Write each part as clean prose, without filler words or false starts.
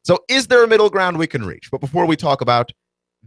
So is there a middle ground we can reach? But before we talk about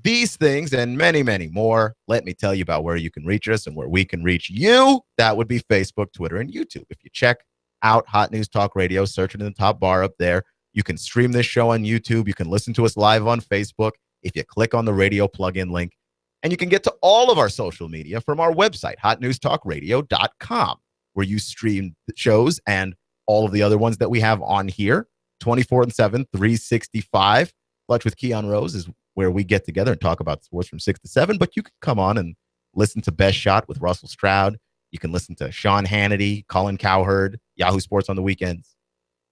these things and many, many more, let me tell you about where you can reach us and where we can reach you. That would be Facebook, Twitter, and YouTube. If you check out Hot News Talk Radio, search it in the top bar up there. You can stream this show on YouTube. You can listen to us live on Facebook if you click on the radio plug-in link. And you can get to all of our social media from our website, hotnewstalkradio.com, where you stream the shows and all of the other ones that we have on here, 24/7, 365. Clutch with Keon Rose is where we get together and talk about sports from 6 to 7. But you can come on and listen to Best Shot with Russell Stroud. You can listen to Sean Hannity, Colin Cowherd, Yahoo Sports on the weekends.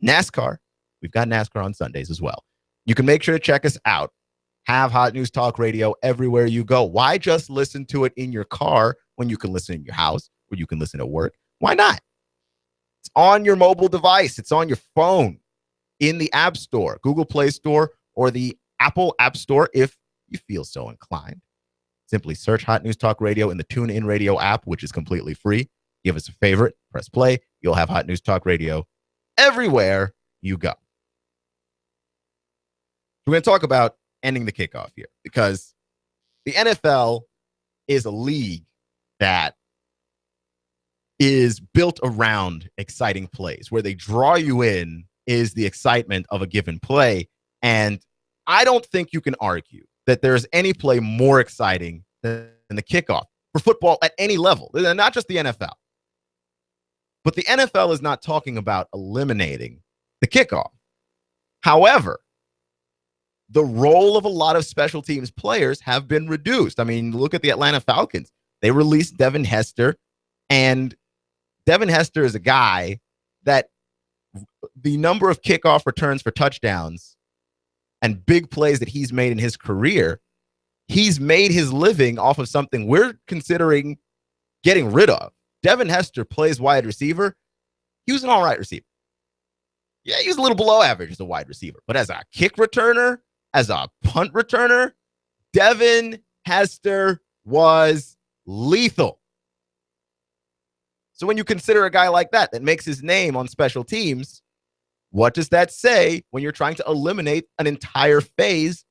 NASCAR. We've got NASCAR on Sundays as well. You can make sure to check us out. Have Hot News Talk Radio everywhere you go. Why just listen to it in your car when you can listen in your house, or you can listen at work? Why not? It's on your mobile device. It's on your phone, in the App Store, Google Play Store, or the Apple App Store if you feel so inclined. Simply search Hot News Talk Radio in the TuneIn Radio app, which is completely free. Give us a favorite, press play. You'll have Hot News Talk Radio everywhere you go. We're going to talk about ending the kickoff here because the NFL is a league that is built around exciting plays. Where they draw you in is the excitement of a given play. And I don't think you can argue that there's any play more exciting than the kickoff for football at any level, not just the NFL. But the NFL is not talking about eliminating the kickoff. However, the role of a lot of special teams players have been reduced. I mean, look at the Atlanta Falcons. They released Devin Hester, and Devin Hester is a guy that the number of kickoff returns for touchdowns and big plays that he's made in his career, he's made his living off of something we're considering getting rid of. Devin Hester plays wide receiver. He was an all right receiver. Yeah, he was a little below average as a wide receiver, but as a kick returner, as a punt returner, Devin Hester was lethal. So when you consider a guy like that makes his name on special teams, what does that say when you're trying to eliminate an entire phase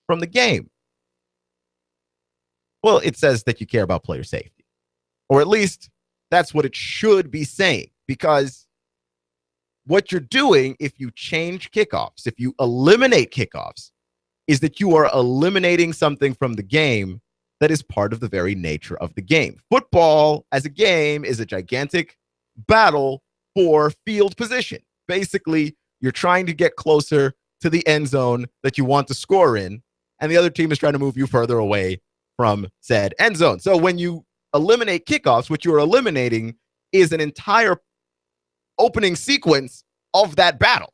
from the game? Well, it says that you care about player safety. Or at least that's what it should be saying, because what you're doing if you change kickoffs, if you eliminate kickoffs, is that you are eliminating something from the game that is part of the very nature of the game. Football as a game is a gigantic battle for field position. Basically, you're trying to get closer to the end zone that you want to score in, and the other team is trying to move you further away from said end zone. So when you eliminate kickoffs, what you're eliminating is an entire opening sequence of that battle.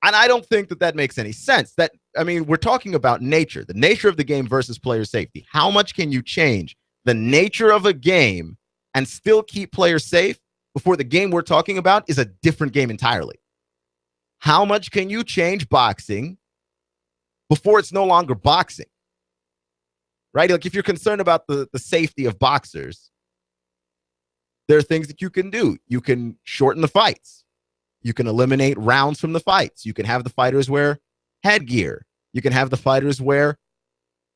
And I don't think that makes any sense. We're talking about nature, the nature of the game versus player safety. How much can you change the nature of a game and still keep players safe before the game we're talking about is a different game entirely? How much can you change boxing before it's no longer boxing? Right? Like if you're concerned about the safety of boxers, there are things that you can do. You can shorten the fights. You can eliminate rounds from the fights. You can have the fighters wear headgear. You can have the fighters wear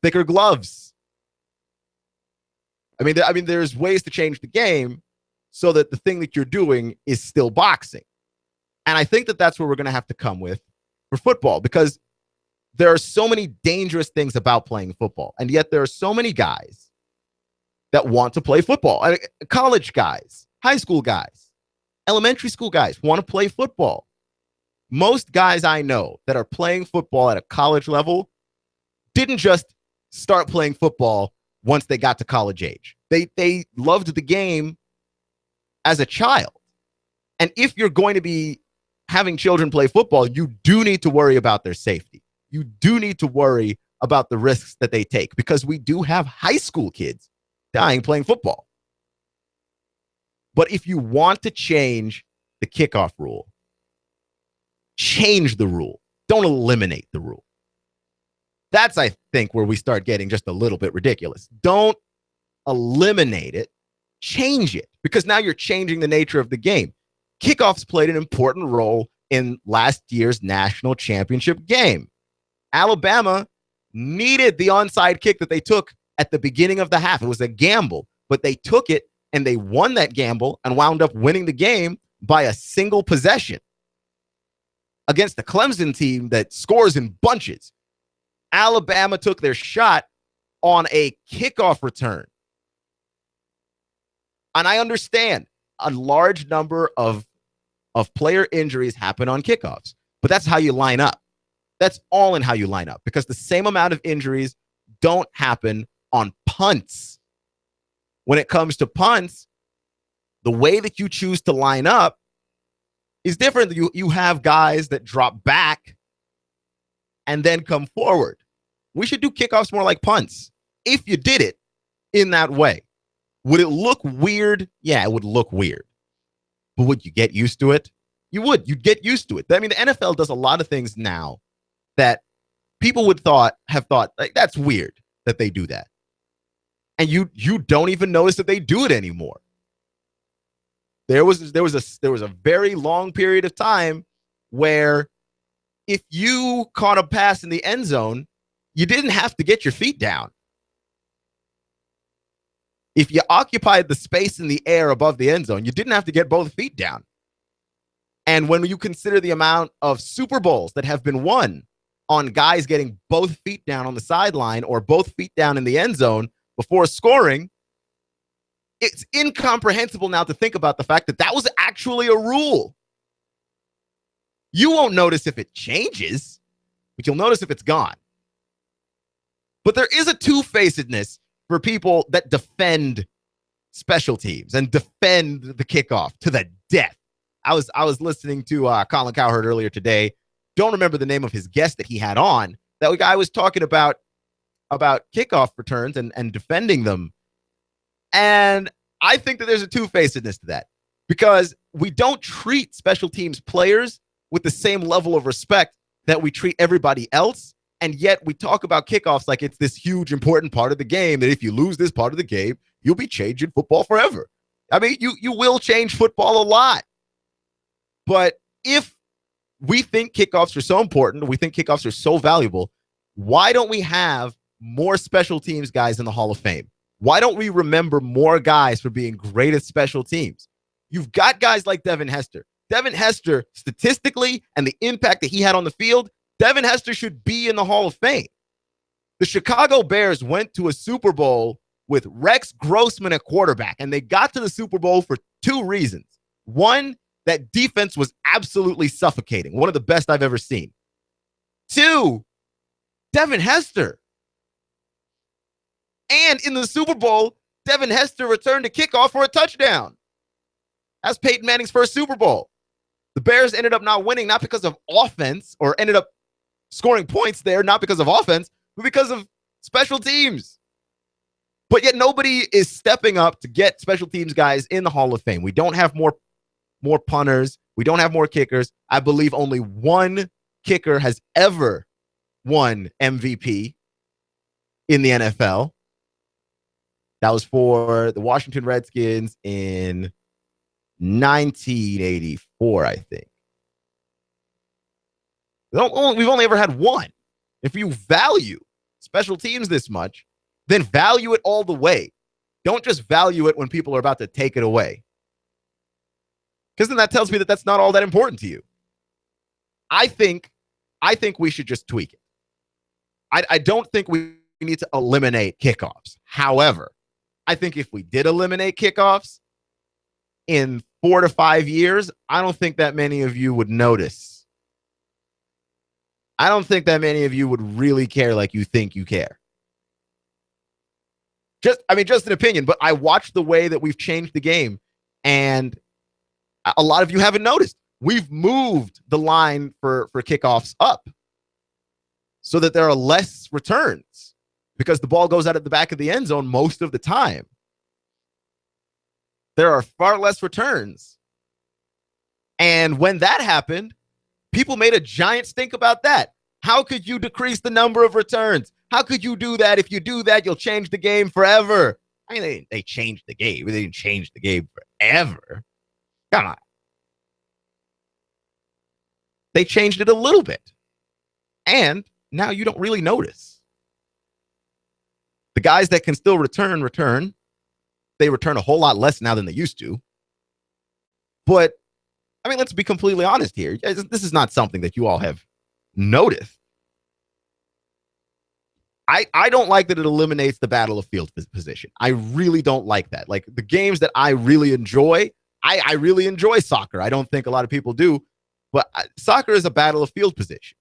thicker gloves. I mean, there's ways to change the game so that the thing that you're doing is still boxing. And I think that that's where we're going to have to come with for football, because there are so many dangerous things about playing football. And yet there are so many guys that want to play football. College guys, high school guys, elementary school guys want to play football. Most guys I know that are playing football at a college level didn't just start playing football once they got to college age. They loved the game as a child. And if you're going to be having children play football, you do need to worry about their safety. You do need to worry about the risks that they take, because we do have high school kids dying playing football. But if you want to change the kickoff rule, change the rule. Don't eliminate the rule. That's, I think, where we start getting just a little bit ridiculous. Don't eliminate it. Change it, because now you're changing the nature of the game. Kickoffs played an important role in last year's national championship game. Alabama needed the onside kick that they took at the beginning of the half. It was a gamble, but they took it and they won that gamble and wound up winning the game by a single possession against the Clemson team that scores in bunches. Alabama took their shot on a kickoff return. And I understand a large number of player injuries happen on kickoffs, but that's how you line up. That's all in how you line up, because the same amount of injuries don't happen on punts. When it comes to punts, the way that you choose to line up is different. You have guys that drop back and then come forward. We should do kickoffs more like punts. If you did it in that way, would it look weird? Yeah, it would look weird. But would you get used to it? You would. You'd get used to it. I mean, the NFL does a lot of things now that people would have thought like, that's weird that they do that. And you don't even notice that they do it anymore. There was a very long period of time where if you caught a pass in the end zone, you didn't have to get your feet down. If you occupied the space in the air above the end zone, you didn't have to get both feet down. And when you consider the amount of Super Bowls that have been won on guys getting both feet down on the sideline or both feet down in the end zone before scoring, it's incomprehensible now to think about the fact that that was actually a rule. You won't notice if it changes, but you'll notice if it's gone. But there is a two-facedness for people that defend special teams and defend the kickoff to the death. I was listening to Colin Cowherd earlier today. Don't remember the name of his guest that he had on. That guy was talking about kickoff returns and defending them. And I think that there's a two-facedness to that, because we don't treat special teams players with the same level of respect that we treat everybody else. And yet we talk about kickoffs like it's this huge, important part of the game, that if you lose this part of the game, you'll be changing football forever. I mean, you will change football a lot. But if we think kickoffs are so important, we think kickoffs are so valuable, why don't we have more special teams guys in the Hall of Fame? Why don't we remember more guys for being great at special teams? You've got guys like Devin Hester. Devin Hester, statistically, and the impact that he had on the field, Devin Hester should be in the Hall of Fame. The Chicago Bears went to a Super Bowl with Rex Grossman at quarterback, and they got to the Super Bowl for two reasons. One, that defense was absolutely suffocating, one of the best I've ever seen. Two, Devin Hester. And in the Super Bowl, Devin Hester returned a kickoff for a touchdown. That's Peyton Manning's first Super Bowl. The Bears ended up not winning, not because of offense, or ended up scoring points there, not because of offense, but because of special teams. But yet nobody is stepping up to get special teams guys in the Hall of Fame. We don't have more punters. We don't have more kickers. I believe only one kicker has ever won MVP in the NFL. That was for the Washington Redskins in 1984, I think. We've only ever had one. If you value special teams this much, then value it all the way. Don't just value it when people are about to take it away. Because then that tells me that that's not all that important to you. I think we should just tweak it. I don't think we need to eliminate kickoffs. However, I think if we did eliminate kickoffs in 4 to 5 years, I don't think that many of you would notice. I don't think that many of you would really care like you think you care. Just an opinion, but I watched the way that we've changed the game, and a lot of you haven't noticed. We've moved the line for kickoffs up so that there are less returns because the ball goes out at the back of the end zone most of the time. There are far less returns. And when that happened, people made a giant stink about that. How could you decrease the number of returns? How could you do that? If you do that, you'll change the game forever. I mean, they changed the game. They didn't change the game forever. Come on. They changed it a little bit. And now you don't really notice. The guys that can still return. They return a whole lot less now than they used to. But, I mean, let's be completely honest here. This is not something that you all have noticed. I don't like that it eliminates the battle of field position. I really don't like that. Like, the games that I really enjoy, I really enjoy soccer. I don't think a lot of people do. But soccer is a battle of field position.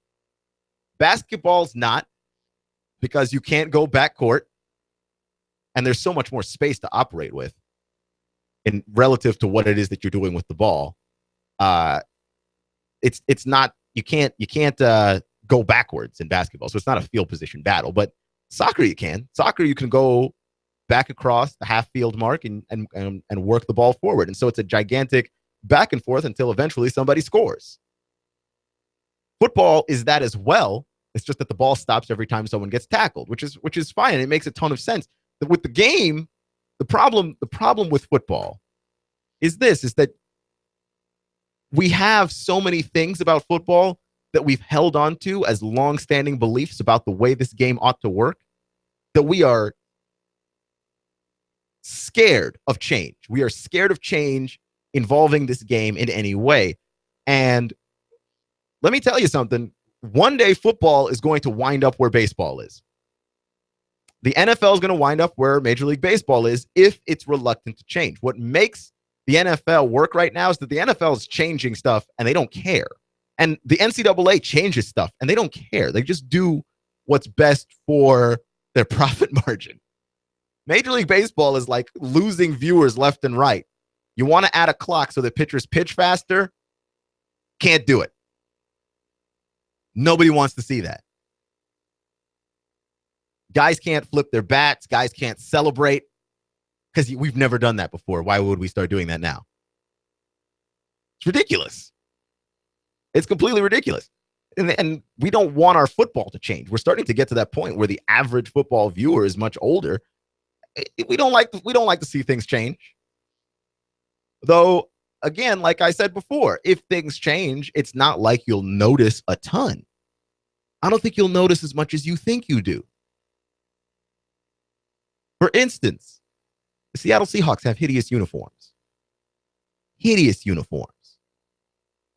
Basketball's not, because you can't go backcourt. And there's so much more space to operate with in relative to what it is that you're doing with the ball. It's not, you can't go backwards in basketball. So it's not a field position battle, but soccer you can. Soccer you can go back across the half field mark and work the ball forward. And so it's a gigantic back and forth until eventually somebody scores. Football is that as well. It's just that the ball stops every time someone gets tackled, which is fine. It makes a ton of sense. But with the game, the problem with football is that we have so many things about football that we've held on to as long-standing beliefs about the way this game ought to work, that we are scared of change. We are scared of change involving this game in any way. And let me tell you something. One day football is going to wind up where baseball is. The NFL is going to wind up where Major League Baseball is if it's reluctant to change. What makes the NFL work right now is that the NFL is changing stuff and they don't care. And the NCAA changes stuff and they don't care. They just do what's best for their profit margin. Major League Baseball is like losing viewers left and right. You want to add a clock so that pitchers pitch faster? Can't do it. Nobody wants to see that. Guys can't flip their bats. Guys can't celebrate because we've never done that before. Why would we start doing that now? It's ridiculous. It's completely ridiculous. And we don't want our football to change. We're starting to get to that point where the average football viewer is much older. We don't like to see things change. Though, again, like I said before, if things change, it's not like you'll notice a ton. I don't think you'll notice as much as you think you do. For instance, the Seattle Seahawks have hideous uniforms. Hideous uniforms.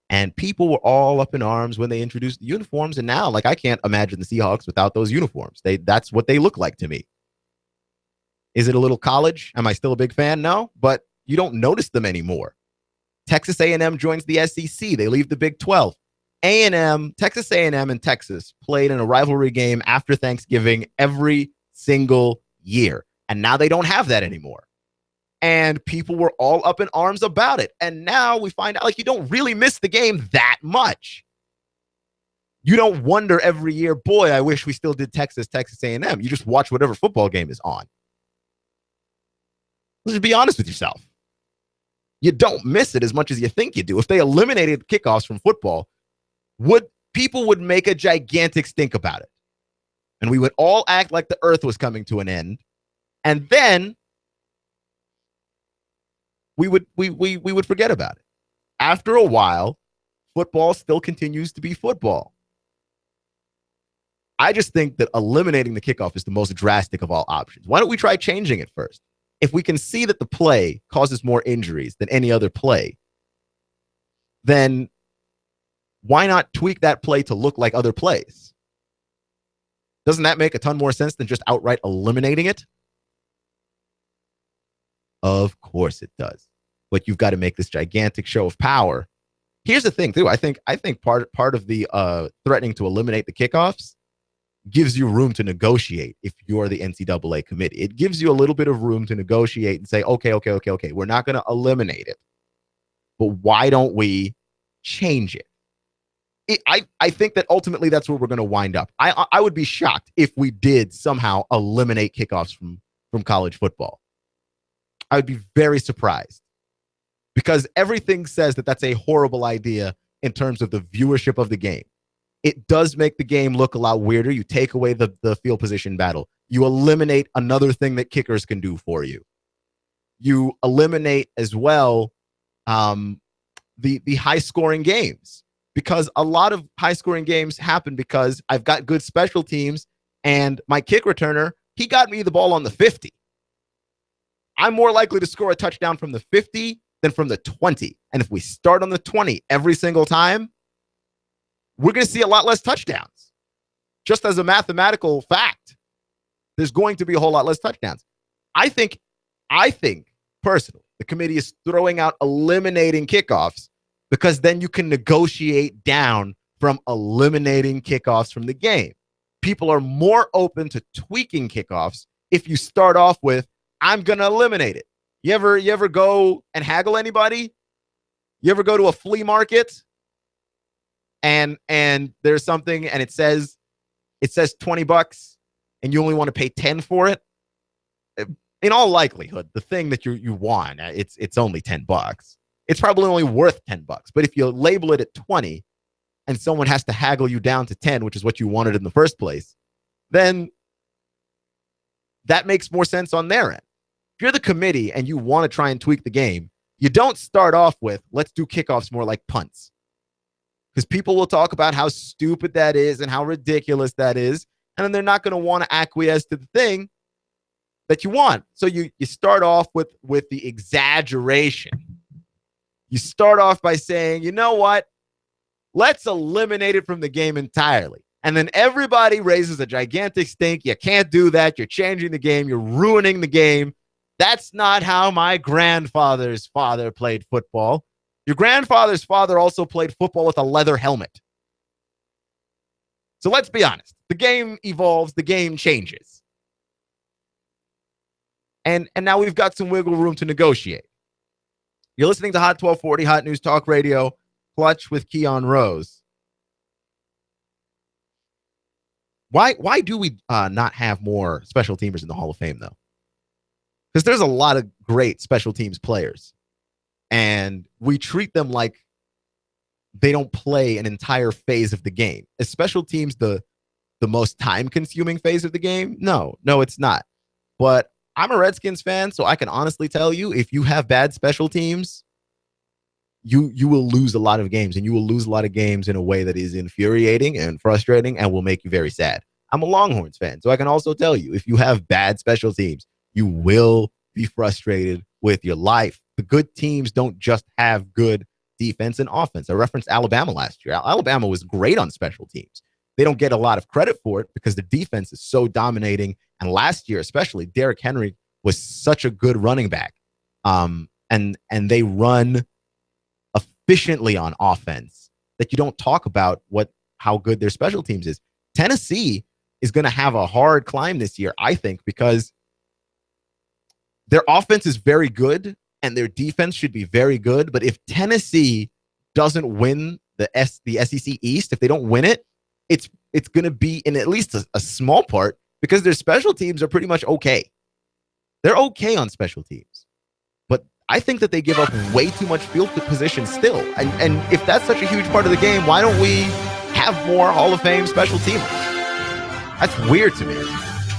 And people were all up in arms when they introduced the uniforms. And now, like, I can't imagine the Seahawks without those uniforms. That's what they look like to me. Is it a little college? Am I still a big fan? No, but you don't notice them anymore. Texas A&M joins the SEC. They leave the Big 12. Texas A&M and Texas played in a rivalry game after Thanksgiving every single year. And now they don't have that anymore. And people were all up in arms about it. And now we find out, like, you don't really miss the game that much. You don't wonder every year, boy, I wish we still did Texas A&M. You just watch whatever football game is on. Let's just be honest with yourself. You don't miss it as much as you think you do. If they eliminated kickoffs from football, people would make a gigantic stink about it. And we would all act like the earth was coming to an end. And then we would forget about it. After a while, football still continues to be football. I just think that eliminating the kickoff is the most drastic of all options. Why don't we try changing it first? If we can see that the play causes more injuries than any other play, then why not tweak that play to look like other plays? Doesn't that make a ton more sense than just outright eliminating it? Of course it does. But you've got to make this gigantic show of power. Here's the thing, too. I think part of the threatening to eliminate the kickoffs gives you room to negotiate if you're the NCAA committee. It gives you a little bit of room to negotiate and say, okay. We're not going to eliminate it, but why don't we change it? I think that ultimately that's where we're going to wind up. I would be shocked if we did somehow eliminate kickoffs from college football. I would be very surprised because everything says that that's a horrible idea in terms of the viewership of the game. It does make the game look a lot weirder. You take away the field position battle. You eliminate another thing that kickers can do for you. You eliminate as well the high scoring games because a lot of high-scoring games happen because I've got good special teams, and my kick returner, he got me the ball on the 50. I'm more likely to score a touchdown from the 50 than from the 20. And if we start on the 20 every single time, we're going to see a lot less touchdowns. Just as a mathematical fact, there's going to be a whole lot less touchdowns. I think personally, the committee is throwing out eliminating kickoffs because then you can negotiate down from eliminating kickoffs from the game. People are more open to tweaking kickoffs if you start off with, I'm going to eliminate it. You ever go and haggle anybody? You ever go to a flea market and there's something and it says $20 and you only want to pay 10 for it? In all likelihood, the thing that you want, it's only $10. It's probably only worth $10. But if you label it at 20 and someone has to haggle you down to 10, which is what you wanted in the first place, then that makes more sense on their end. If you're the committee and you want to try and tweak the game, you don't start off with, let's do kickoffs more like punts. Because people will talk about how stupid that is and how ridiculous that is. And then they're not going to want to acquiesce to the thing that you want. So you start off with the exaggeration. You start off by saying, you know what? Let's eliminate it from the game entirely. And then everybody raises a gigantic stink. You can't do that. You're changing the game. You're ruining the game. That's not how my grandfather's father played football. Your grandfather's father also played football with a leather helmet. So let's be honest. The game evolves. The game changes. And now we've got some wiggle room to negotiate. You're listening to Hot 1240, Hot News Talk Radio, Clutch with Keon Rose. Why do we not have more special teamers in the Hall of Fame, though? Because there's a lot of great special teams players, and we treat them like they don't play an entire phase of the game. Is special teams the most time-consuming phase of the game? No, it's not. But I'm a Redskins fan, so I can honestly tell you, if you have bad special teams, you will lose a lot of games, and you will lose a lot of games in a way that is infuriating and frustrating and will make you very sad. I'm a Longhorns fan, so I can also tell you, if you have bad special teams, you will be frustrated with your life. The good teams don't just have good defense and offense. I referenced Alabama last year. Alabama was great on special teams. They don't get a lot of credit for it because the defense is so dominating. And last year, especially, Derrick Henry was such a good running back. And they run efficiently on offense that you don't talk about how good their special teams is. Tennessee is going to have a hard climb this year, I think, because their offense is very good and their defense should be very good. But if Tennessee doesn't win the SEC East, if they don't win it, it's going to be in at least a small part because their special teams are pretty much okay. They're okay on special teams. But I think that they give up way too much field position still. And if that's such a huge part of the game, why don't we have more Hall of Fame special teamers? That's weird to me.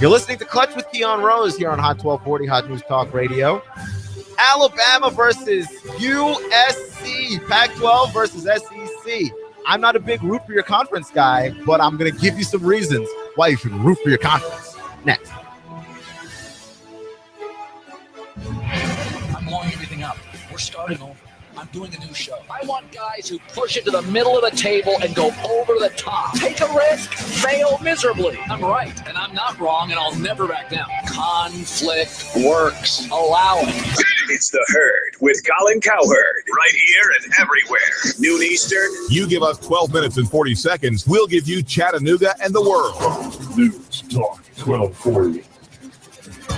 You're listening to Clutch with Keon Rose here on Hot 1240, Hot News Talk Radio. Alabama versus USC. Pac-12 versus SEC. I'm not a big root for your conference guy, but I'm going to give you some reasons why you should root for your conference. Next. I'm blowing everything up. We're starting over. I'm doing a new show. I want guys who push it to the middle of the table and go over the top. Take a risk, fail miserably. I'm right, and I'm not wrong, and I'll never back down. Conflict works. Allow it. It's The Herd with Colin Cowherd. Right here and everywhere. Noon Eastern. You give us 12 minutes and 40 seconds. We'll give you Chattanooga and the world. News Talk 1240.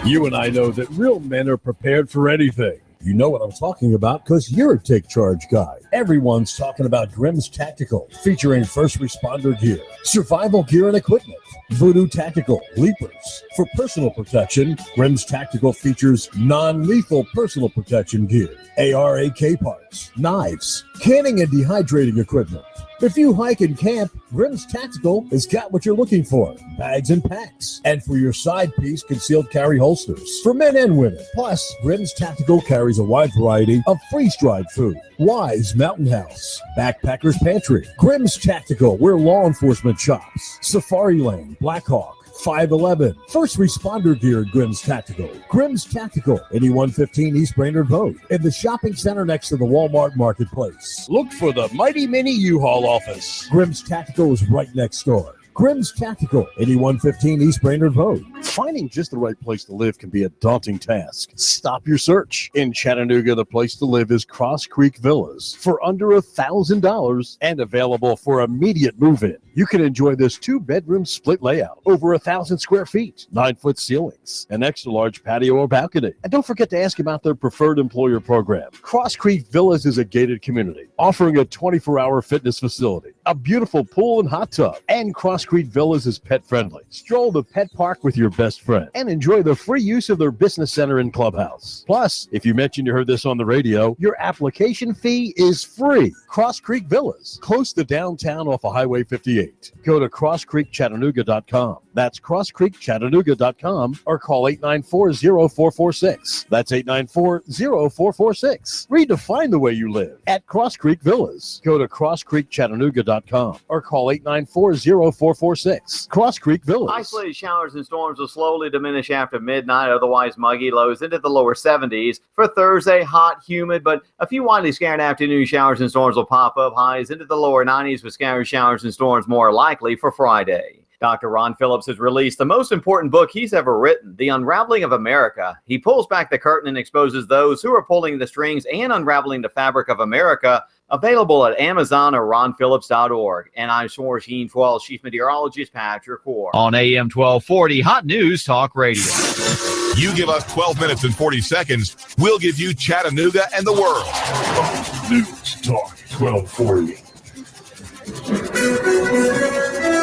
You and I know that real men are prepared for anything. You know what I'm talking about because you're a Take Charge guy. Everyone's talking about Grimm's Tactical, featuring first responder gear, survival gear and equipment, Voodoo Tactical, Leapers. For personal protection, Grimm's Tactical features non-lethal personal protection gear, AR/AK parts, knives, canning and dehydrating equipment, If you hike and camp, Grimm's Tactical has got what you're looking for. Bags and packs. And for your side piece, concealed carry holsters. For men and women. Plus, Grimm's Tactical carries a wide variety of freeze-dried food. Wise Mountain House. Backpacker's Pantry. Grimm's Tactical, where law enforcement shops. Safari Lane. Blackhawk. 511. First responder gear at Grimm's Tactical. Grimm's Tactical, 8115 East Brainerd Road, in the shopping center next to the Walmart Marketplace. Look for the Mighty Mini U-Haul office. Grimm's Tactical is right next door. Grimm's Tactical, 8115 East Brainerd Road. Finding just the right place to live can be a daunting task. Stop your search. In Chattanooga, the place to live is Cross Creek Villas for under $1,000 and available for immediate move-in. You can enjoy this 2-bedroom split layout, over 1,000 square feet, 9-foot ceilings, an extra-large patio or balcony. And don't forget to ask about their preferred employer program. Cross Creek Villas is a gated community, offering a 24-hour fitness facility, a beautiful pool and hot tub, and Cross Creek Villas is pet-friendly. Stroll the pet park with your best friend and enjoy the free use of their business center and clubhouse. Plus, if you mentioned you heard this on the radio, your application fee is free. Cross Creek Villas, close to downtown off of Highway 58. Go to crosscreekchattanooga.com. That's crosscreekchattanooga.com or call 894-0446. That's 894-0446. Redefine the way you live at Cross Creek Villas. Go to crosscreekchattanooga.com or call 894-0446. Cross Creek Villas. Isolated showers and storms will slowly diminish after midnight, otherwise muggy, lows into the lower 70s. For Thursday, hot, humid, but a few widely scattered afternoon showers and storms will pop up, highs into the lower 90s with scattered showers and storms more likely for Friday. Dr. Ron Phillips has released the most important book he's ever written, The Unraveling of America. He pulls back the curtain and exposes those who are pulling the strings and unraveling the fabric of America. Available at Amazon or ronphillips.org. And I'm Sheen 12 Chief Meteorologist Patrick Ward. On AM 1240, Hot News Talk Radio. You give us 12 minutes and 40 seconds, we'll give you Chattanooga and the world. News Talk 1240.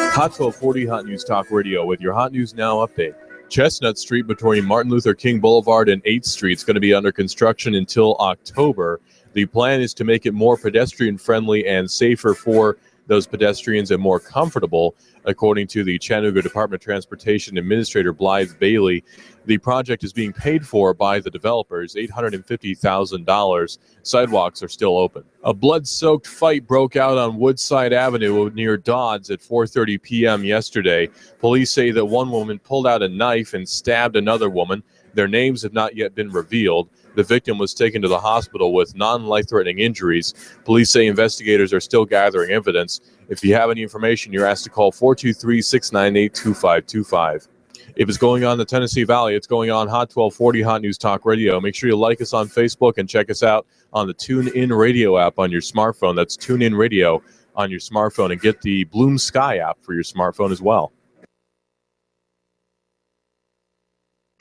Hot 1240 Hot News Talk Radio with your Hot News Now update. Chestnut Street between Martin Luther King Boulevard and 8th Street is going to be under construction until October. The plan is to make it more pedestrian-friendly and safer for those pedestrians and more comfortable, according to the Chattanooga Department of Transportation Administrator Blythe Bailey. The project is being paid for by the developers, $850,000. Sidewalks are still open. A blood-soaked fight broke out on Woodside Avenue near Dodds at 4:30 p.m. yesterday. Police say that one woman pulled out a knife and stabbed another woman. Their names have not yet been revealed. The victim was taken to the hospital with non-life-threatening injuries. Police say investigators are still gathering evidence. If you have any information, you're asked to call 423-698-2525. If it's going on in the Tennessee Valley, it's going on Hot 1240 Hot News Talk Radio. Make sure you like us on Facebook and check us out on the TuneIn Radio app on your smartphone. That's TuneIn Radio on your smartphone. And get the Bloom Sky app for your smartphone as well.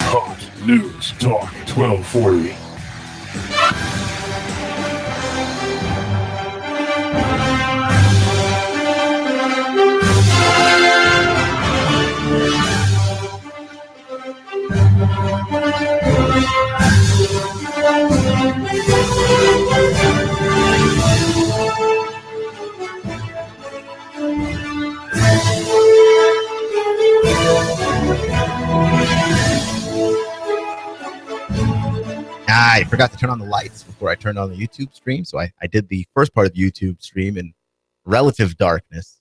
Hot News Talk 1240. I forgot to turn on the lights before I turned on the YouTube stream, so I did the first part of the YouTube stream in relative darkness.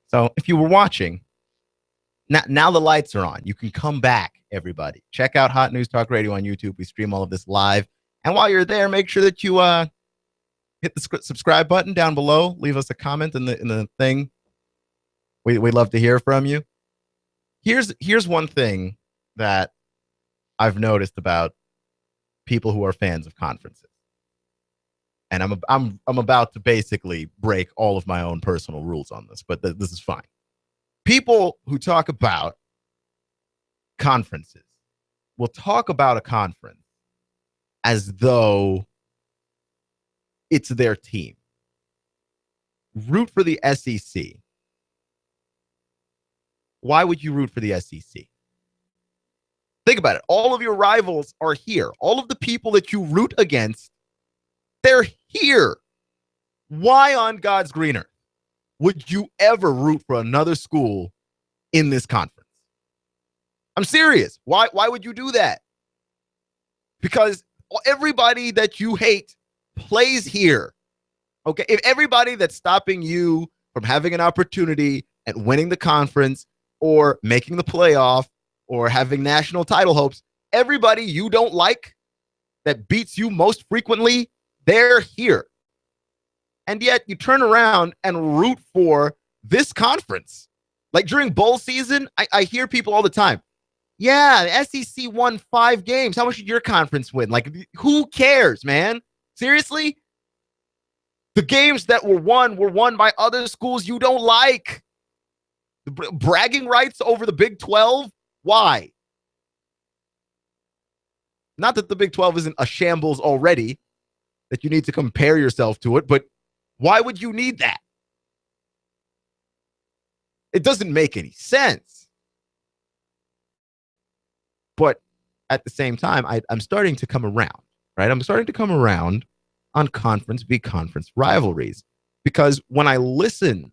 So if you were watching, now the lights are on. You can come back, everybody. Check out Hot News Talk Radio on YouTube. We stream all of this live. And while you're there, make sure that you hit the subscribe button down below. Leave us a comment in the thing. We'd love to hear from you. Here's one thing that I've noticed about people who are fans of conferences. And I'm about to basically break all of my own personal rules on this, but this is fine. People who talk about conferences will talk about a conference as though it's their team. Root for the SEC. Why would you root for the SEC? Think about it. All of your rivals are here. All of the people that you root against, they're here. Why on God's green earth would you ever root for another school in this conference? I'm serious. Why would you do that? Because everybody that you hate plays here. Okay, if everybody that's stopping you from having an opportunity at winning the conference or making the playoff or having national title hopes, everybody you don't like that beats you most frequently, they're here. And yet you turn around and root for this conference. Like during bowl season, I hear people all the time, yeah, the SEC won 5 games. How much did your conference win? Like, who cares, man? Seriously? The games that were won by other schools you don't like. The bragging rights over the Big 12? Why? Not that the Big 12 isn't a shambles already, that you need to compare yourself to it, but why would you need that? It doesn't make any sense. But at the same time, I'm starting to come around, right? I'm starting to come around on conference v. conference rivalries, because when I listen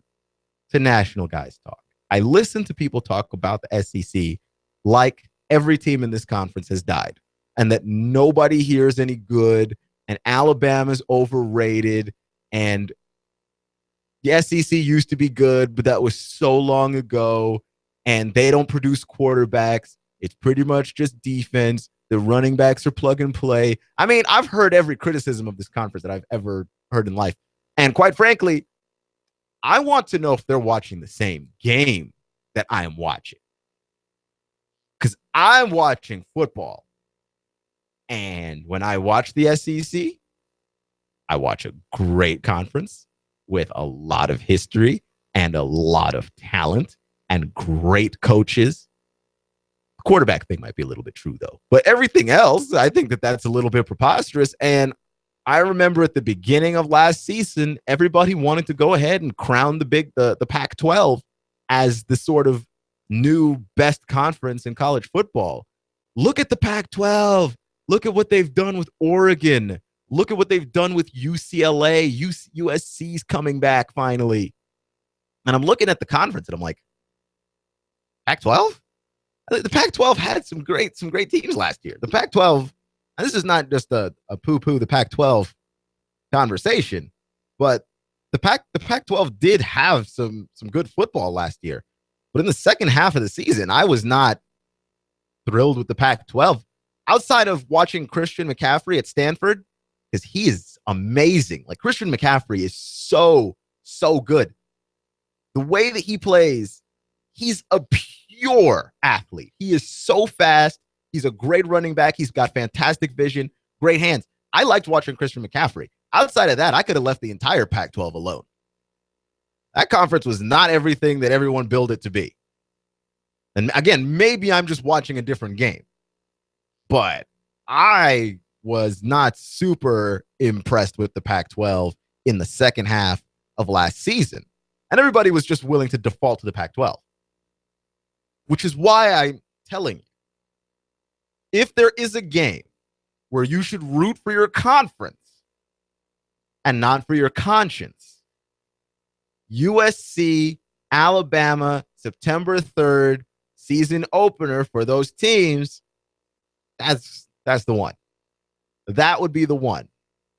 to national guys talk, I listen to people talk about the SEC like every team in this conference has died and that nobody here is any good and Alabama's overrated and the SEC used to be good, but that was so long ago and they don't produce quarterbacks. It's pretty much just defense. The running backs are plug and play. I mean, I've heard every criticism of this conference that I've ever heard in life. And quite frankly, I want to know if they're watching the same game that I am watching. Because I'm watching football. And when I watch the SEC, I watch a great conference with a lot of history and a lot of talent and great coaches. Quarterback thing might be a little bit true, though. But everything else, I think that that's a little bit preposterous. And I remember at the beginning of last season, everybody wanted to go ahead and crown the Pac-12 as the sort of new best conference in college football. Look at the Pac-12. Look at what they've done with Oregon. Look at what they've done with UCLA. USC's coming back finally. And I'm looking at the conference and I'm like, Pac-12? The Pac-12 had some great teams last year. The Pac-12, and this is not just a poo-poo the Pac-12 conversation, but the Pac-12 did have some good football last year. But in the second half of the season, I was not thrilled with the Pac-12. Outside of watching Christian McCaffrey at Stanford, because he is amazing. Like, Christian McCaffrey is so good. The way that he plays, he's a pure athlete. He is so fast. He's a great running back. He's got fantastic vision, great hands. I liked watching Christian McCaffrey. Outside of that, I could have left the entire Pac-12 alone. That conference was not everything that everyone billed it to be. And again, maybe I'm just watching a different game. But I was not super impressed with the Pac-12 in the second half of last season. And everybody was just willing to default to the Pac-12. Which is why I'm telling you, if there is a game where you should root for your conference and not for your conscience, USC, Alabama, September 3rd, season opener for those teams, that's the one. That would be the one.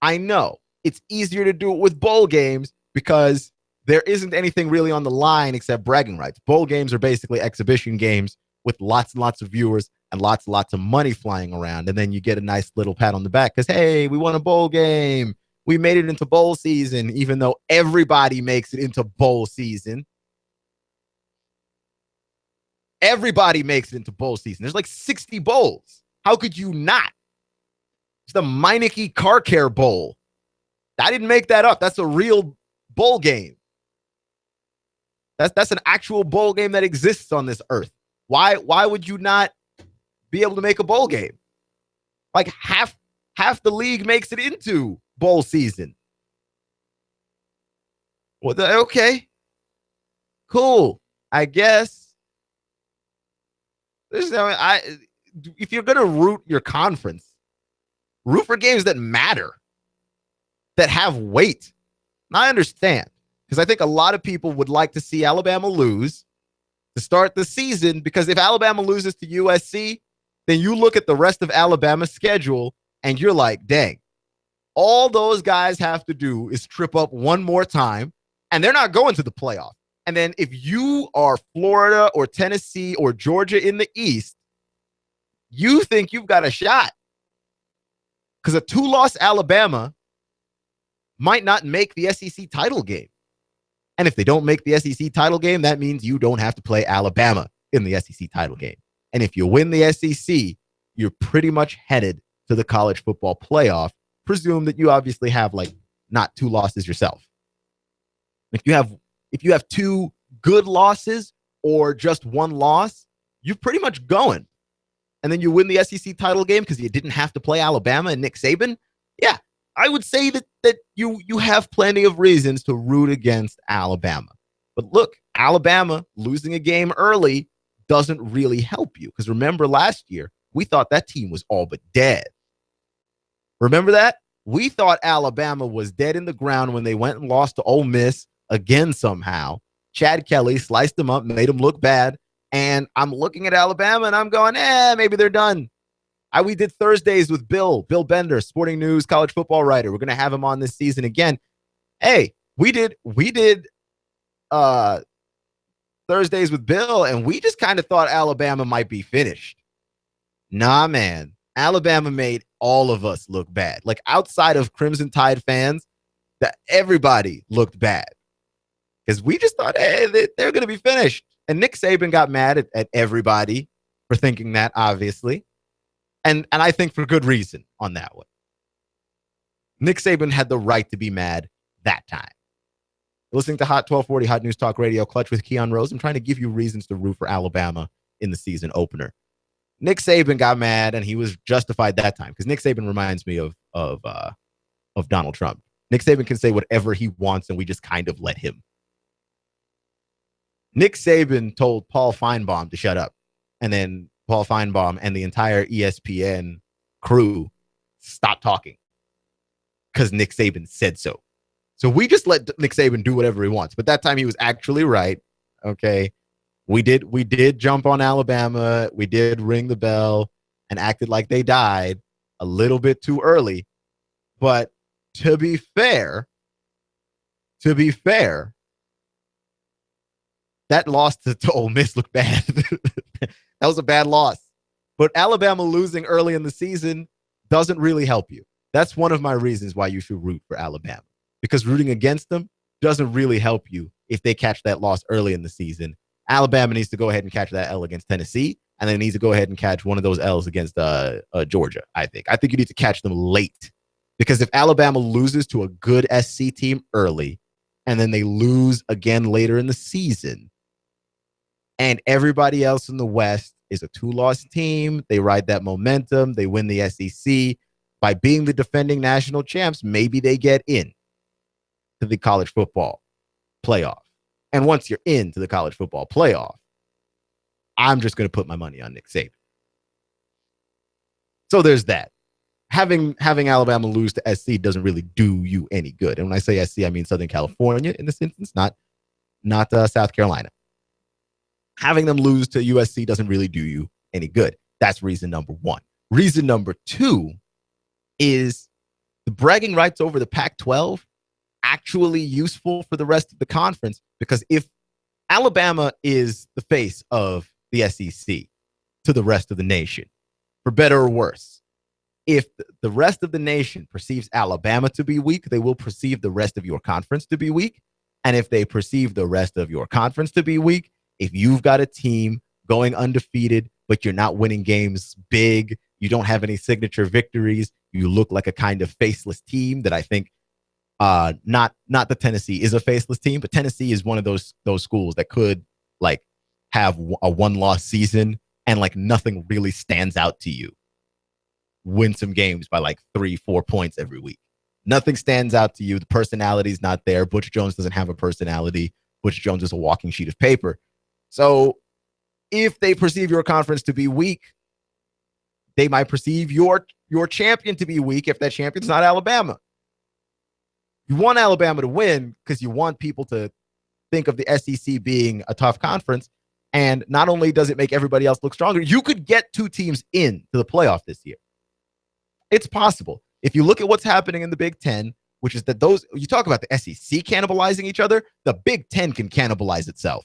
I know it's easier to do it with bowl games because there isn't anything really on the line except bragging rights. Bowl games are basically exhibition games with lots and lots of viewers and lots of money flying around. And then you get a nice little pat on the back because, hey, we won a bowl game. We made it into bowl season, even though everybody makes it into bowl season. Everybody makes it into bowl season. There's like 60 bowls. How could you not? It's the Meineke Car Care Bowl. I didn't make that up. That's a real bowl game. That's an actual bowl game that exists on this earth. Why would you not be able to make a bowl game? Like half the league makes it into bowl season. Well, okay. Cool. I guess. If you're going to root your conference, root for games that matter, that have weight, And I understand, because I think a lot of people would like to see Alabama lose to start the season, because if Alabama loses to USC, then you look at the rest of Alabama's schedule and you're like, dang, all those guys have to do is trip up one more time and they're not going to the playoff. And then if you are Florida or Tennessee or Georgia in the East, you think you've got a shot, because a 2-loss Alabama might not make the SEC title game. And if they don't make the SEC title game, that means you don't have to play Alabama in the SEC title game. And if you win the SEC, you're pretty much headed to the college football playoff. Presume that you obviously have like not 2 losses yourself. If you have 2 good losses or just 1 loss, you're pretty much going. And then you win the SEC title game because you didn't have to play Alabama and Nick Saban. Yeah, I would say that you have plenty of reasons to root against Alabama. But look, Alabama losing a game early doesn't really help you, because remember last year, we thought that team was all but dead. Remember that? We thought Alabama was dead in the ground when they went and lost to Ole Miss again somehow. Chad Kelly sliced them up, made them look bad. And I'm looking at Alabama and I'm going, maybe they're done. We did Thursdays with Bill Bender, Sporting News college football writer. We're going to have him on this season again. Hey, we did Thursdays with Bill, and we just kind of thought Alabama might be finished. Nah, man. Alabama made all of us look bad. Like, outside of Crimson Tide fans, that everybody looked bad. Because we just thought, hey, they're going to be finished. And Nick Saban got mad at everybody for thinking that, obviously. And I think for good reason on that one. Nick Saban had the right to be mad that time. Listening to Hot 1240, Hot News Talk Radio, Clutch with Keon Rose. I'm trying to give you reasons to root for Alabama in the season opener. Nick Saban got mad, and he was justified that time, because Nick Saban reminds me of Donald Trump. Nick Saban can say whatever he wants, and we just kind of let him. Nick Saban told Paul Feinbaum to shut up, and then Paul Feinbaum and the entire ESPN crew stopped talking because Nick Saban said so. So we just let Nick Saban do whatever he wants. But that time he was actually right. Okay. We did jump on Alabama. We did ring the bell and acted like they died a little bit too early. But to be fair, that loss to Ole Miss looked bad. That was a bad loss. But Alabama losing early in the season doesn't really help you. That's one of my reasons why you should root for Alabama, because rooting against them doesn't really help you if they catch that loss early in the season. Alabama needs to go ahead and catch that L against Tennessee, and then needs to go ahead and catch one of those L's against Georgia, I think. I think you need to catch them late, because if Alabama loses to a good SC team early and then they lose again later in the season, and everybody else in the West is a 2-loss team, they ride that momentum, they win the SEC. By being the defending national champs, maybe they get in to the college football playoff. And once you're into the college football playoff, I'm just going to put my money on Nick Saban. So there's that. Having Alabama lose to SC doesn't really do you any good. And when I say SC, I mean Southern California in this instance, not South Carolina. Having them lose to USC doesn't really do you any good. That's reason number one. Reason number two is the bragging rights over the Pac-12 actually useful for the rest of the conference? Because if Alabama is the face of the SEC to the rest of the nation, for better or worse, if the rest of the nation perceives Alabama to be weak, they will perceive the rest of your conference to be weak. And if they perceive the rest of your conference to be weak, if you've got a team going undefeated, but you're not winning games big, you don't have any signature victories, you look like a kind of faceless team that I think not that Tennessee is a faceless team, but Tennessee is one of those schools that could like have a 1-loss season and like nothing really stands out to you. Win some games by like 3-4 points every week. Nothing stands out to you. The personality's not there. Butch Jones doesn't have a personality. Butch Jones is a walking sheet of paper. So if they perceive your conference to be weak, they might perceive your champion to be weak if that champion's not Alabama. You want Alabama to win because you want people to think of the SEC being a tough conference. And not only does it make everybody else look stronger, you could get 2 teams into the playoff this year. It's possible. If you look at what's happening in the Big Ten, which is that you talk about the SEC cannibalizing each other, the Big Ten can cannibalize itself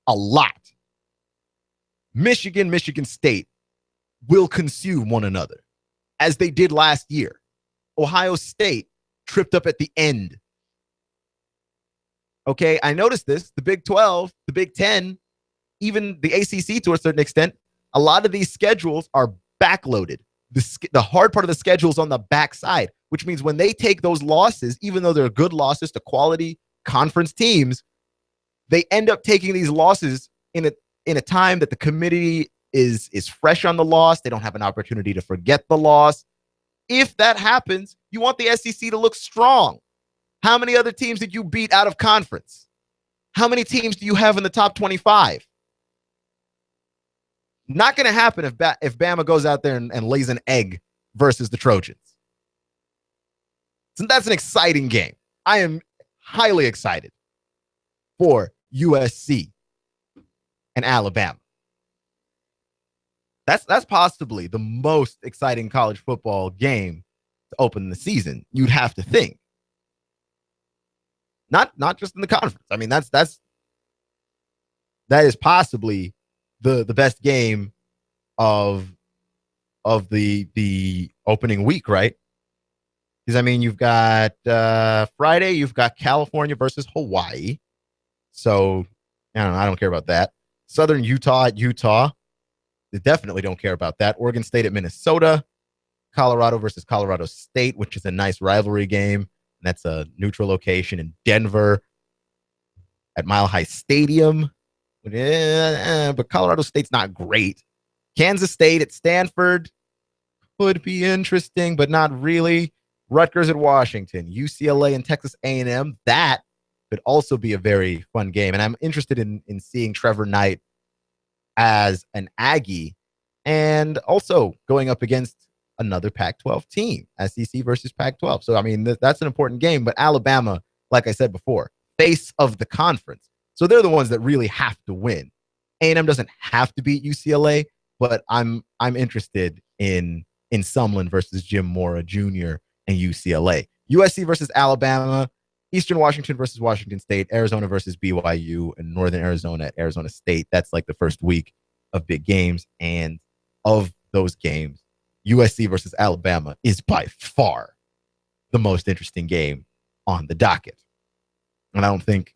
a lot. Michigan State will consume one another, as they did last year. Ohio State tripped up at the end. Okay, I noticed this. The Big 12, the Big 10, even the ACC to a certain extent, a lot of these schedules are backloaded. The hard part of the schedule is on the backside, which means when they take those losses, even though they're good losses to quality conference teams, they end up taking these losses in a time that the committee is fresh on the loss. They don't have an opportunity to forget the loss. If that happens, you want the SEC to look strong. How many other teams did you beat out of conference? How many teams do you have in the top 25? Not going to happen if Bama goes out there and lays an egg versus the Trojans. So that's an exciting game. I am highly excited for USC and Alabama. That's possibly the most exciting college football game to open the season, you'd have to think. Not just in the conference. I mean, that is possibly the best game of the opening week, right? Because I mean, you've got Friday, you've got California versus Hawaii. So I don't care about that. Southern Utah at Utah. They definitely don't care about that. Oregon State at Minnesota. Colorado versus Colorado State, which is a nice rivalry game. And that's a neutral location in Denver at Mile High Stadium. But Colorado State's not great. Kansas State at Stanford could be interesting, but not really. Rutgers at Washington. UCLA and Texas A&M. That could also be a very fun game. And I'm interested in seeing Trevor Knight as an Aggie and also going up against another Pac-12 team, SEC versus Pac-12. So, I mean, that's an important game. But Alabama, like I said before, face of the conference. So they're the ones that really have to win. A&M doesn't have to beat UCLA, but I'm interested in Sumlin versus Jim Mora Jr. and UCLA. USC versus Alabama, Eastern Washington versus Washington State, Arizona versus BYU, and Northern Arizona at Arizona State. That's like the first week of big games. And of those games, USC versus Alabama is by far the most interesting game on the docket. And I don't think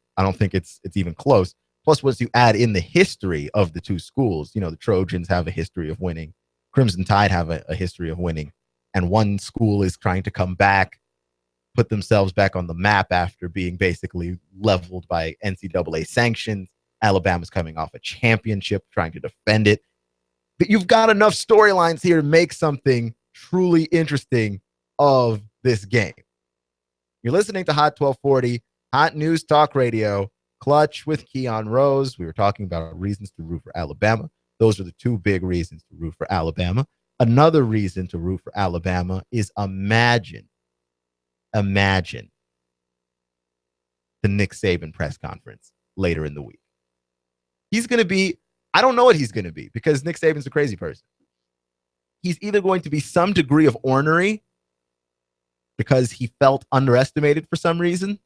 it's even close. Plus, once you add in the history of the two schools, the Trojans have a history of winning. Crimson Tide have a history of winning. And one school is trying to come back, put themselves back on the map after being basically leveled by NCAA sanctions. Alabama's coming off a championship, trying to defend it. But you've got enough storylines here to make something truly interesting of this game. You're listening to Hot 1240, Hot News Talk Radio, Clutch with Keon Rose. We were talking about reasons to root for Alabama. Those are the two big reasons to root for Alabama. Another reason to root for Alabama is imagine the Nick Saban press conference later in the week. He's going to be, I don't know what he's going to be because Nick Saban's a crazy person. He's either going to be some degree of ornery because he felt underestimated for some reason,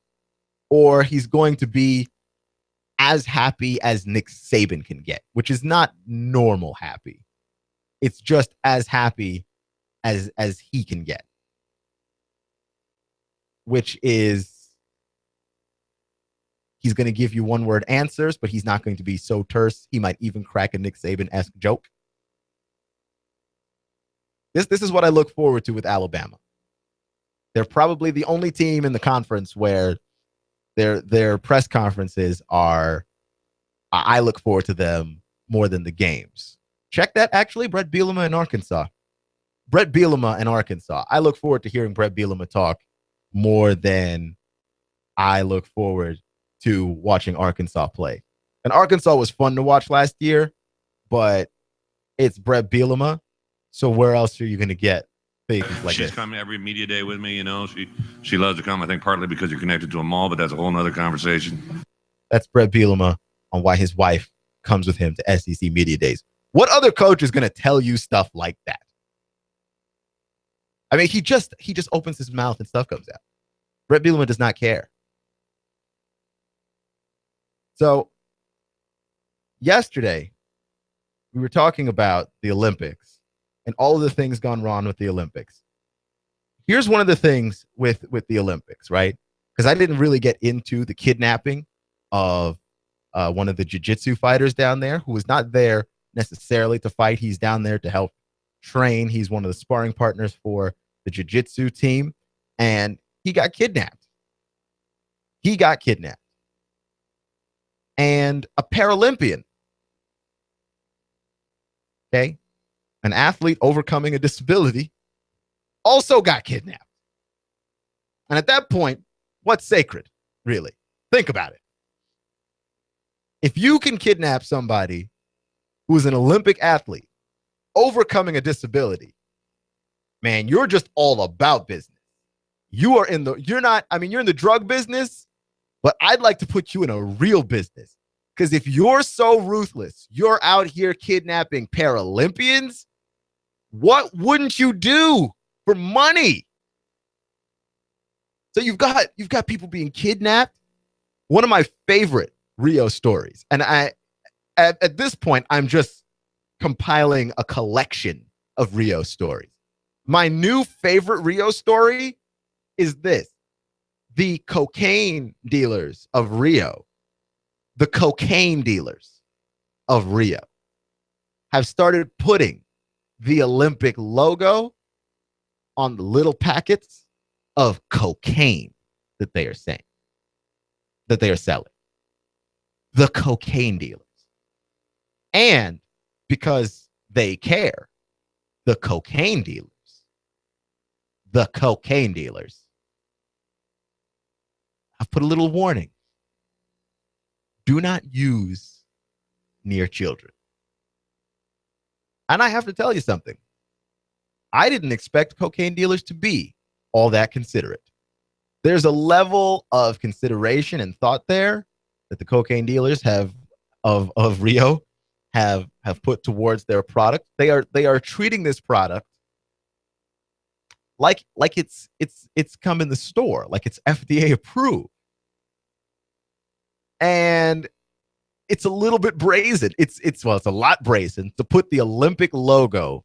or he's going to be as happy as Nick Saban can get, which is not normal happy. It's just as happy as he can get, which is he's going to give you one-word answers, but he's not going to be so terse. He might even crack a Nick Saban-esque joke. This is what I look forward to with Alabama. They're probably the only team in the conference where their press conferences are, I look forward to them more than the games. Check that, actually, Brett Bielema in Arkansas. Brett Bielema in Arkansas. I look forward to hearing Brett Bielema talk more than I look forward to watching Arkansas play. And Arkansas was fun to watch last year, but it's Brett Bielema. So where else are you going to get things like She's this. come every media day with me. She loves to come. I think partly because you're connected to a mall, but that's a whole nother conversation. That's Brett Bielema on why his wife comes with him to SEC media days. What other coach is going to tell you stuff like that? I mean, he just opens his mouth and stuff comes out. Brett Bielema does not care. So yesterday, we were talking about the Olympics and all of the things gone wrong with the Olympics. Here's one of the things with the Olympics, right? Because I didn't really get into the kidnapping of one of the jiu-jitsu fighters down there who was not there necessarily to fight. He's down there to help train. He's one of the sparring partners for the jiu-jitsu team, and he got kidnapped. And a Paralympian, okay, an athlete overcoming a disability, also got kidnapped. And at that point, what's sacred, really? Think about it. If you can kidnap somebody who's an Olympic athlete overcoming a disability, man, you're just all about business. You're in the drug business, but I'd like to put you in a real business. Because if you're so ruthless, you're out here kidnapping Paralympians, what wouldn't you do for money? So you've got people being kidnapped. One of my favorite Rio stories, and at this point, I'm just compiling a collection of Rio stories. My new favorite Rio story is this. The cocaine dealers of Rio have started putting the Olympic logo on the little packets of cocaine that they are selling. The cocaine dealers. And because they care, the cocaine dealers have put a little warning. Do not use near children. And I have to tell you something. I didn't expect cocaine dealers to be all that considerate. There's a level of consideration and thought there that the cocaine dealers of Rio have put towards their product. They are treating this product like it's come in the store, like it's FDA approved. And it's a little bit brazen. It's a lot brazen to put the Olympic logo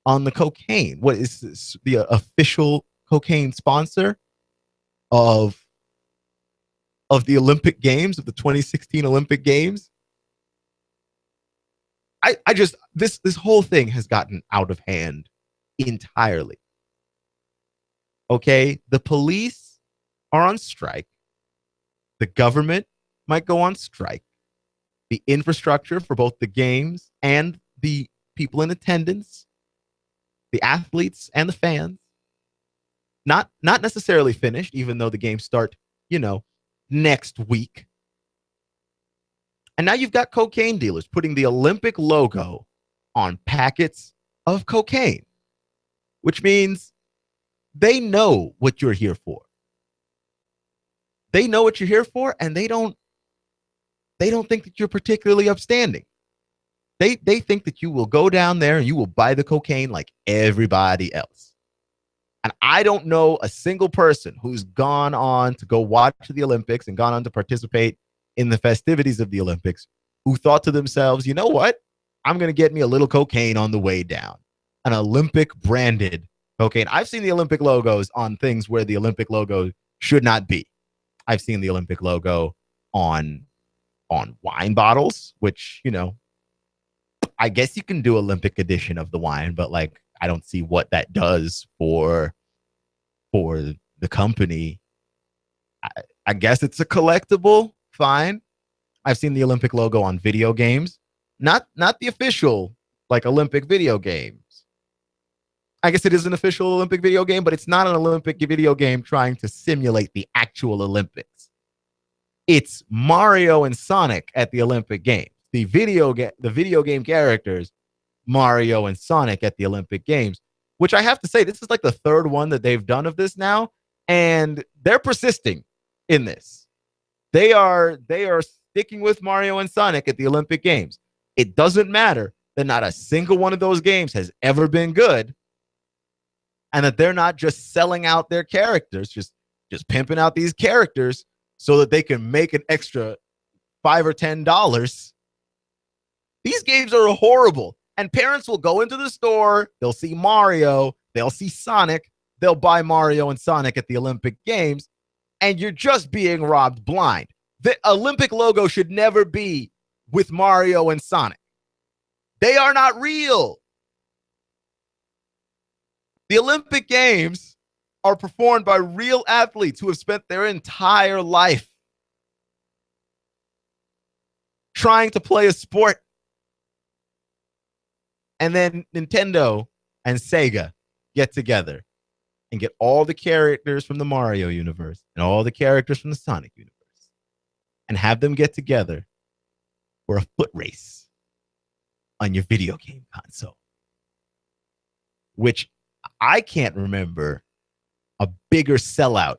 on the cocaine. What is this, the official cocaine sponsor of the Olympic Games, of the 2016 Olympic Games? I just this whole thing has gotten out of hand entirely. Okay, the police are on strike. The government might go on strike. The infrastructure for both the games and the people in attendance, the athletes and the fans, not necessarily finished, even though the games start, next week. And now you've got cocaine dealers putting the Olympic logo on packets of cocaine, which means they know what you're here for. They know what you're here for, and they don't think that you're particularly upstanding. They think that you will go down there and you will buy the cocaine like everybody else. And I don't know a single person who's gone on to go watch the Olympics and gone on to participate in the festivities of the Olympics who thought to themselves, you know what? I'm going to get me a little cocaine on the way down. An Olympic branded cocaine. I've seen the Olympic logos on things where the Olympic logo should not be. I've seen the Olympic logo on wine bottles, which, I guess you can do Olympic edition of the wine, but I don't see what that does for the company. I guess it's a collectible. Fine. I've seen the Olympic logo on video games, not the official Olympic video games. I guess it is an official Olympic video game, but it's not an Olympic video game trying to simulate the actual Olympics. It's Mario and Sonic at the Olympic Games. The video game characters, Mario and Sonic at the Olympic Games, which I have to say, this is like the third one that they've done of this now, and they're persisting in this. They are sticking with Mario and Sonic at the Olympic Games. It doesn't matter that not a single one of those games has ever been good, and that they're not just selling out their characters, just pimping out these characters so that they can make an extra $5 or $10. These games are horrible, and parents will go into the store, they'll see Mario, they'll see Sonic, they'll buy Mario and Sonic at the Olympic Games, and you're just being robbed blind. The Olympic logo should never be with Mario and Sonic. They are not real. The Olympic Games are performed by real athletes who have spent their entire life trying to play a sport. And then Nintendo and Sega get together and get all the characters from the Mario universe and all the characters from the Sonic universe and have them get together for a foot race on your video game console, which I can't remember a bigger sellout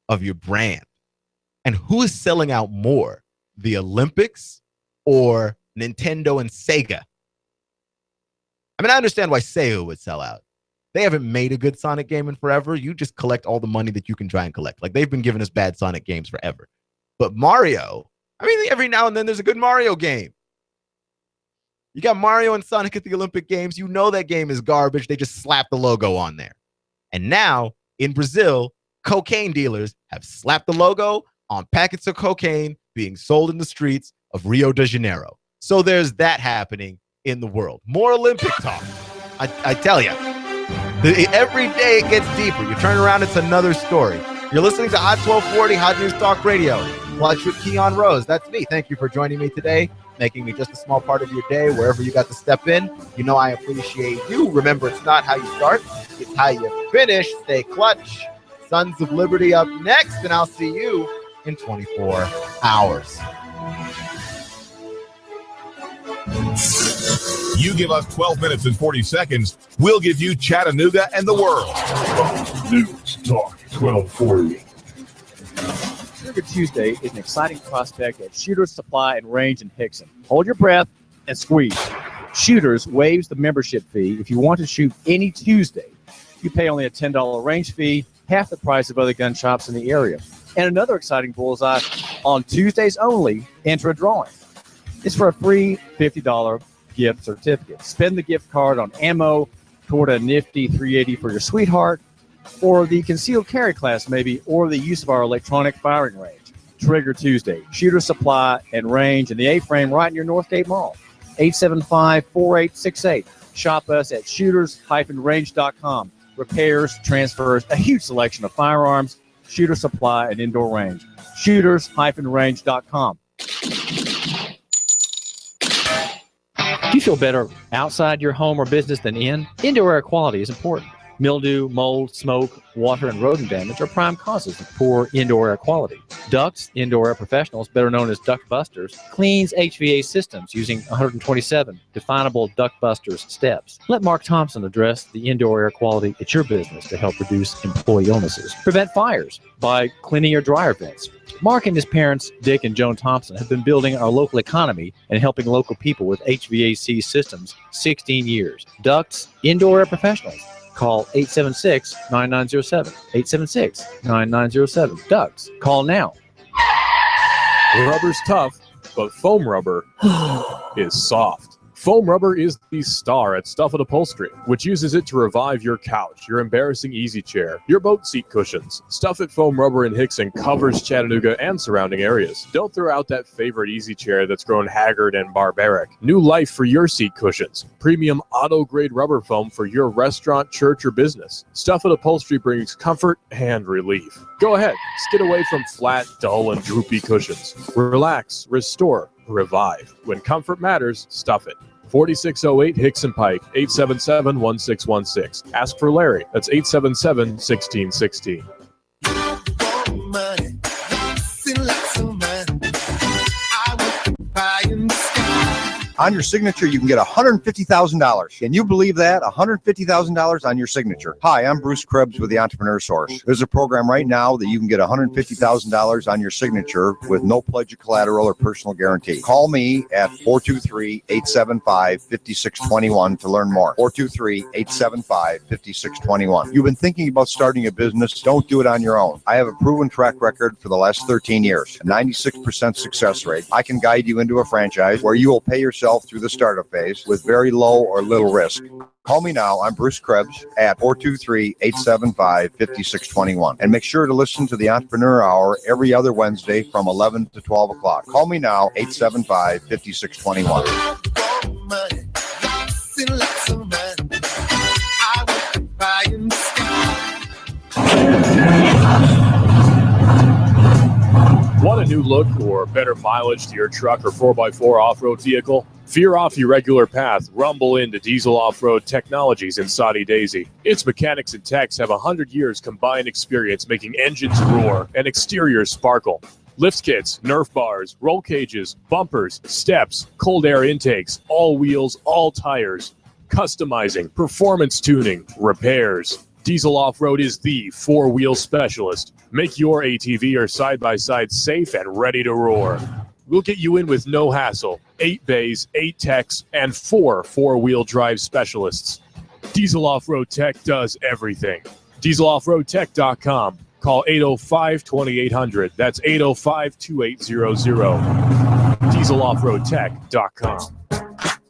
of your brand. And who is selling out more, the Olympics or Nintendo and Sega? I mean, I understand why Sega would sell out. They haven't made a good Sonic game in forever. You just collect all the money that you can try and collect. Like, they've been giving us bad Sonic games forever. But Mario, I mean, every now and then there's a good Mario game. You got Mario and Sonic at the Olympic Games. You know that game is garbage. They just slap the logo on there. And now, in Brazil, cocaine dealers have slapped the logo on packets of cocaine being sold in the streets of Rio de Janeiro. So there's that happening in the world. More Olympic talk. I tell you, every day it gets deeper. You turn around, it's another story. You're listening to Hot 1240 Hot News Talk Radio. Lunch with Keon Rose. That's me. Thank you for joining me today, making me just a small part of your day wherever you got to step in. You know I appreciate you. Remember, it's not how you start, it's how you finish. Stay clutch. Sons of Liberty up next, and I'll see you in 24 hours. You give us 12 minutes and 40 seconds, we'll give you Chattanooga and the world. News Talk 1240. Sugar Tuesday is an exciting prospect at Shooters Supply and Range in Hickson. Hold your breath and squeeze. Shooters waives the membership fee if you want to shoot any Tuesday. You pay only a $10 range fee, half the price of other gun shops in the area. And another exciting bullseye, on Tuesdays only, enter a drawing. It's for a free $50 gift certificate. Spend the gift card on ammo toward a nifty $380 for your sweetheart, or the concealed carry class maybe, or the use of our electronic firing range. Trigger Tuesday. Shooter Supply and Range in the A-Frame right in your Northgate Mall. 875-4868. Shop us at shooters-range.com. Repairs, transfers, a huge selection of firearms, Shooter Supply and Indoor Range. Shooters-range.com. Do you feel better outside your home or business than in? Indoor air quality is important. Mildew, mold, smoke, water, and rodent damage are prime causes of poor indoor air quality. Ducts, Indoor Air Professionals, better known as Duct Busters, cleans HVAC systems using 127 definable Duct Busters steps. Let Mark Thompson address the indoor air quality at your business to help reduce employee illnesses. Prevent fires by cleaning your dryer vents. Mark and his parents, Dick and Joan Thompson, have been building our local economy and helping local people with HVAC systems 16 years. Ducts, Indoor Air Professionals. Call 876-9907. 876-9907. Ducks. Call now. Rubber's tough, but foam rubber is soft. Foam rubber is the star at Stuff It Upholstery, which uses it to revive your couch, your embarrassing easy chair, your boat seat cushions. Stuff It Foam Rubber in Hickson covers Chattanooga and surrounding areas. Don't throw out that favorite easy chair that's grown haggard and barbaric. New life for your seat cushions. Premium auto-grade rubber foam for your restaurant, church, or business. Stuff It Upholstery brings comfort and relief. Go ahead, skid away from flat, dull, and droopy cushions. Relax, restore, revive. When comfort matters, Stuff It. 4608 Hickson Pike, 877-1616. Ask for Larry. That's 877-1616. On your signature, you can get $150,000. Can you believe that? $150,000 on your signature. Hi, I'm Bruce Krebs with the Entrepreneur Source. There's a program right now that you can get $150,000 on your signature with no pledge of collateral or personal guarantee. Call me at 423-875-5621 to learn more. 423-875-5621. You've been thinking about starting a business? Don't do it on your own. I have a proven track record for the last 13 years, a 96% success rate. I can guide you into a franchise where you will pay yourself through the startup phase with very low or little risk. Call me now. I'm Bruce Krebs at 423-875-5621. And make sure to listen to the Entrepreneur Hour every other Wednesday from 11 to 12 o'clock. Call me now, 875-5621. Want a new look or better mileage to your truck or 4x4 off-road vehicle? Veer off your regular path, rumble into Diesel Off-Road Technologies in Saudi Daisy. Its mechanics and techs have 100 years combined experience making engines roar and exteriors sparkle. Lift kits, Nerf bars, roll cages, bumpers, steps, cold air intakes, all wheels, all tires. Customizing, performance tuning, repairs. Diesel Off-Road is the four-wheel specialist. Make your ATV or side-by-side safe and ready to roar. We'll get you in with no hassle. 8 bays, 8 techs, and 4 four-wheel drive specialists. Diesel Off-Road Tech does everything. DieselOffroadTech.com. Call 805-2800. That's 805-2800. DieselOffroadTech.com.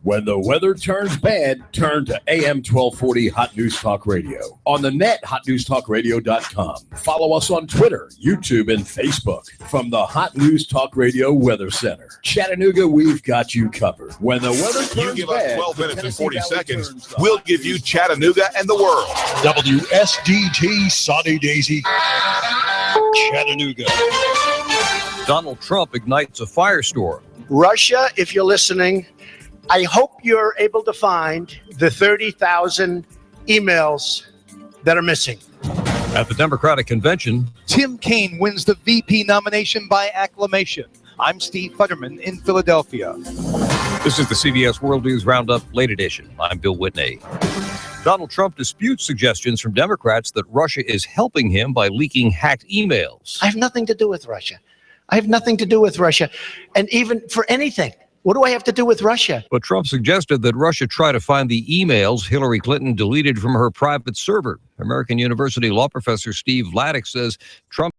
When the weather turns bad, turn to AM 1240 Hot News Talk Radio. On the net, hotnewstalkradio.com. Follow us on Twitter, YouTube, and Facebook. From the Hot News Talk Radio Weather Center. Chattanooga, we've got you covered. When the weather turns You give us bad, 12 minutes and 40 Tennessee Valley seconds, turns we'll give you Chattanooga and the world. WSDT Saudi Daisy, Chattanooga. Donald Trump ignites a firestorm. Russia, if you're listening, I hope you're able to find the 30,000 emails that are missing. At the Democratic Convention, Tim Kaine wins the VP nomination by acclamation. I'm Steve Futterman in Philadelphia. This is the CBS World News Roundup, late edition. I'm Bill Whitney. Donald Trump disputes suggestions from Democrats that Russia is helping him by leaking hacked emails. I have nothing to do with Russia. I have nothing to do with Russia. And even for anything. What do I have to do with Russia? But Trump suggested that Russia try to find the emails Hillary Clinton deleted from her private server. American University law professor Steve Laddick says Trump